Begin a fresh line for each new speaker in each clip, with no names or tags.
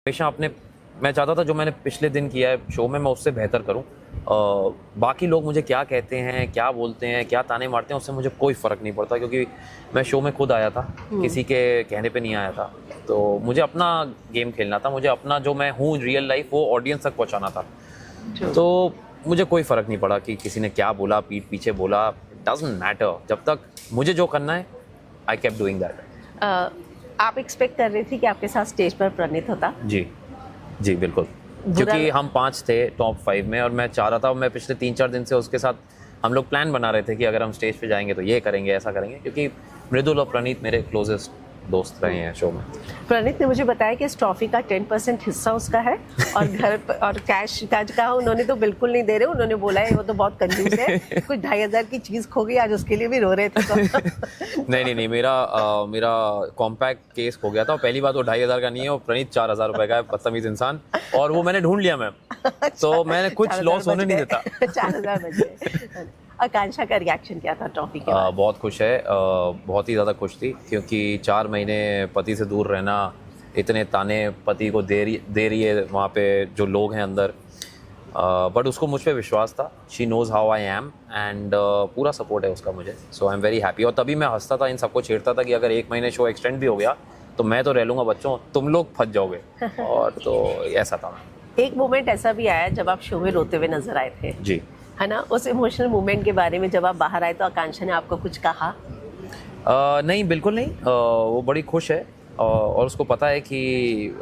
हमेशा अपने, मैं चाहता था जो मैंने पिछले दिन किया है शो में मैं उससे बेहतर करूं। बाकी लोग मुझे क्या कहते हैं, क्या बोलते हैं, क्या ताने मारते हैं, उससे मुझे कोई फ़र्क नहीं पड़ता, क्योंकि मैं शो में खुद आया था, किसी के कहने पे नहीं आया था। तो मुझे अपना गेम खेलना था, मुझे अपना जो मैं हूँ रियल लाइफ वो ऑडियंस तक पहुँचाना था। तो मुझे कोई फ़र्क नहीं पड़ा कि किसी ने क्या बोला, पीठ पीछे बोला, डजंट मैटर। जब तक मुझे जो करना है आई केप्ट डूइंग दैट।
आप एक्सपेक्ट कर रही थी कि आपके साथ स्टेज पर प्रणीत होता?
जी जी बिल्कुल, क्योंकि हम 5 थे टॉप 5 में, और मैं चाह रहा था, मैं पिछले 3-4 दिन से उसके साथ हम लोग प्लान बना रहे थे कि अगर हम स्टेज पे जाएंगे तो ये करेंगे, ऐसा करेंगे, क्योंकि मृदुल और प्रणीत मेरे क्लोजेस्ट दोस्त रहे हैं शो में।
प्रणीत ने मुझे बताया कि इस ट्रॉफी का 10% हिस्सा उसका है और घर और कैश कहा उन्होंने तो बिल्कुल नहीं दे रहे, उन्होंने बोला है वो तो बहुत कंजूस है, कुछ 2,500 की चीज़ खो गई आज उसके लिए भी रो रहे थे तो।
नहीं, मेरा कॉम्पैक्ट केस हो गया था, और पहली बात वो 2,500 का नहीं है, वो प्रणीत 4,000 रुपए का है, बदतमीज इंसान, और वो मैंने ढूंढ लिया मैम। तो मैंने कुछ लॉस होने नहीं देता।
4,000 बच गए। आकांक्षा का रिएक्शन क्या था ट्रॉफी के बाद?
बहुत खुश है, बहुत ही ज़्यादा खुश थी, क्योंकि 4 महीने पति से दूर रहना, इतने ताने पति को दे रही है वहाँ पे जो लोग हैं अंदर, बट उसको मुझ पे विश्वास था। She knows how I am, and पूरा सपोर्ट है उसका मुझे, सो आई एम वेरी हैप्पी। और तभी मैं हंसता था, इन सबको छेड़ता था कि अगर 1 महीने शो एक्सटेंड भी हो गया तो मैं तो रह लूँगा, बच्चों तुम लोग फंस जाओगे। और तो ऐसा था।
एक मोमेंट ऐसा भी आया जब आप शो में रोते हुए नजर आए थे,
जी,
है ना? उस इमोशनल मोमेंट के बारे में जब आप बाहर आए तो आकांक्षा ने आपको कुछ कहा?
नहीं, बिल्कुल नहीं। वो बड़ी खुश है, और उसको पता है कि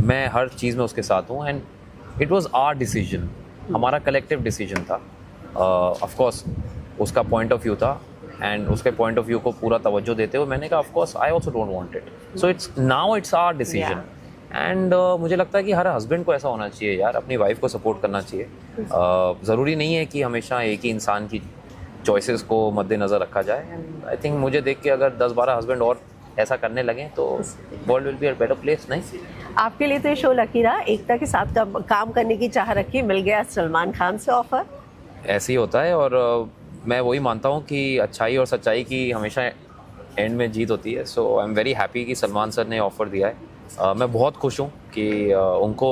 मैं हर चीज़ में उसके साथ हूँ, and it was our decision, हमारा कलेक्टिव डिसीजन था। ऑफ कोर्स उसका पॉइंट ऑफ व्यू था, एंड उसके पॉइंट ऑफ व्यू को पूरा तवज्जो देते हुए मैंने कहा of course I also don't want it, so it's our decision. And मुझे लगता है कि हर हस्बैंड को ऐसा होना चाहिए यार, अपनी वाइफ को सपोर्ट करना चाहिए। ज़रूरी नहीं है कि हमेशा एक ही इंसान की चॉइसेस को मद्देनज़र रखा जाए, एंड आई थिंक मुझे देख के अगर 10-12 हस्बैंड और ऐसा करने लगे तो world will be a better place. नहीं,
आपके लिए तो ये शो लकी रहा, एकता के साथ काम करने की चाह रखी, मिल गया सलमान खान से ऑफर।
ऐसे ही होता है, और मैं वही मानता हूँ कि अच्छाई और सच्चाई की हमेशा एंड में जीत होती है। सो आई एम वेरी हैप्पी कि सलमान सर ने ऑफ़र दिया है। मैं बहुत खुश हूँ कि उनको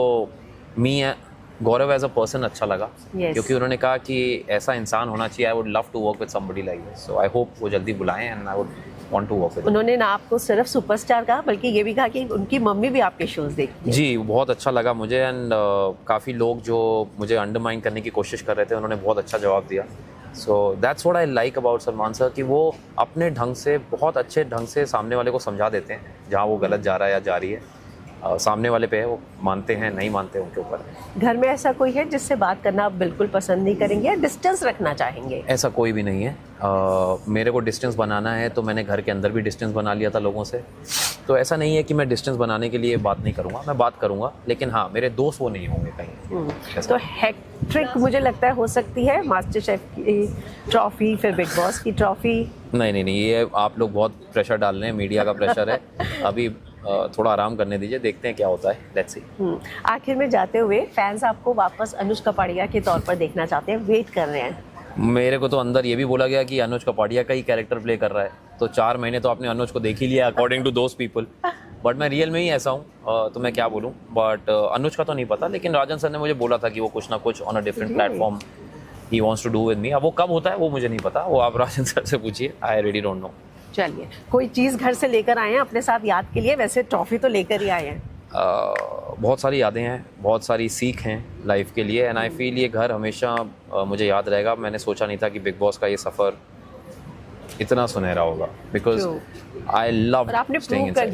गौरव एज अ पर्सन अच्छा लगा, क्योंकि उन्होंने कहा कि ऐसा इंसान होना चाहिए, I would love to work with somebody like this, so I hope वो जल्दी बुलाएं, and I would want to work with.
उन्होंने ना आपको सिर्फ सुपरस्टार कहा, बल्कि ये भी कहा कि उनकी मम्मी भी आपके शोज देखती है।
जी, बहुत अच्छा लगा मुझे, एंड काफ़ी लोग जो मुझे अंडरमाइन करने की कोशिश कर रहे थे उन्होंने बहुत अच्छा जवाब दिया। So that's what I like about Salman sir, कि वो अपने ढंग से, बहुत अच्छे ढंग से सामने वाले को समझा देते हैं जहाँ वो गलत जा रहा है या जा रही है। सामने वाले पे है, वो मानते हैं नहीं मानते उनके ऊपर।
घर में ऐसा कोई है जिससे बात करना आप बिल्कुल पसंद नहीं करेंगे या डिस्टेंस रखना चाहेंगे?
ऐसा कोई भी नहीं है। मेरे को डिस्टेंस बनाना है तो मैंने घर के अंदर भी डिस्टेंस बना लिया था लोगों से, तो ऐसा नहीं है कि मैं डिस्टेंस बनाने के लिए बात नहीं करूँगा, मैं बात करूँगा, लेकिन हाँ मेरे दोस्त वो नहीं होंगे कहीं।
तो हैट्रिक मुझे लगता है हो सकती है, मास्टर शेफ की ट्रॉफी, फिर बिग बॉस की ट्रॉफी।
नहीं, ये आप लोग बहुत प्रेशर डाल रहे हैं, मीडिया का प्रेशर है। अभी थोड़ा आराम करने दीजिए, देखते हैं क्या होता है, लेट्स सी।
आखिर में जाते हुए फैंस आपको वापस अनुज कपाड़िया के तौर पर देखना चाहते हैं, वेट कर रहे हैं।
मेरे को तो अंदर ये भी बोला गया कि अनुज कपाड़िया का ही कैरेक्टर प्ले कर रहा है, तो 4 महीने तो आपने अनुज को देख ही लिया according to those people, but मैं रियल में ही ऐसा हूँ, तो मैं क्या बोलूँ। बट अनुज का तो नहीं पता, लेकिन राजन सर ने मुझे बोला था कि वो कुछ ना कुछ ऑन अ डिफरेंट प्लेटफॉर्म ही wants to do with me. अब वो कब होता है वो मुझे नहीं पता, वो आप राजन सर से पूछिए, आई रियली डोंट नो।
चलिए, कोई चीज़ घर से लेकर आए हैं अपने साथ याद के लिए? वैसे ट्रॉफी तो लेकर ही आए हैं।
बहुत सारी यादें हैं, बहुत सारी सीख हैं लाइफ के लिए, एंड आई फील ये घर हमेशा मुझे याद रहेगा। मैंने सोचा नहीं था कि बिग बॉस का ये सफ़र इतना सुनहरा होगा, बिकॉज आई लव
आपने प्रूव कर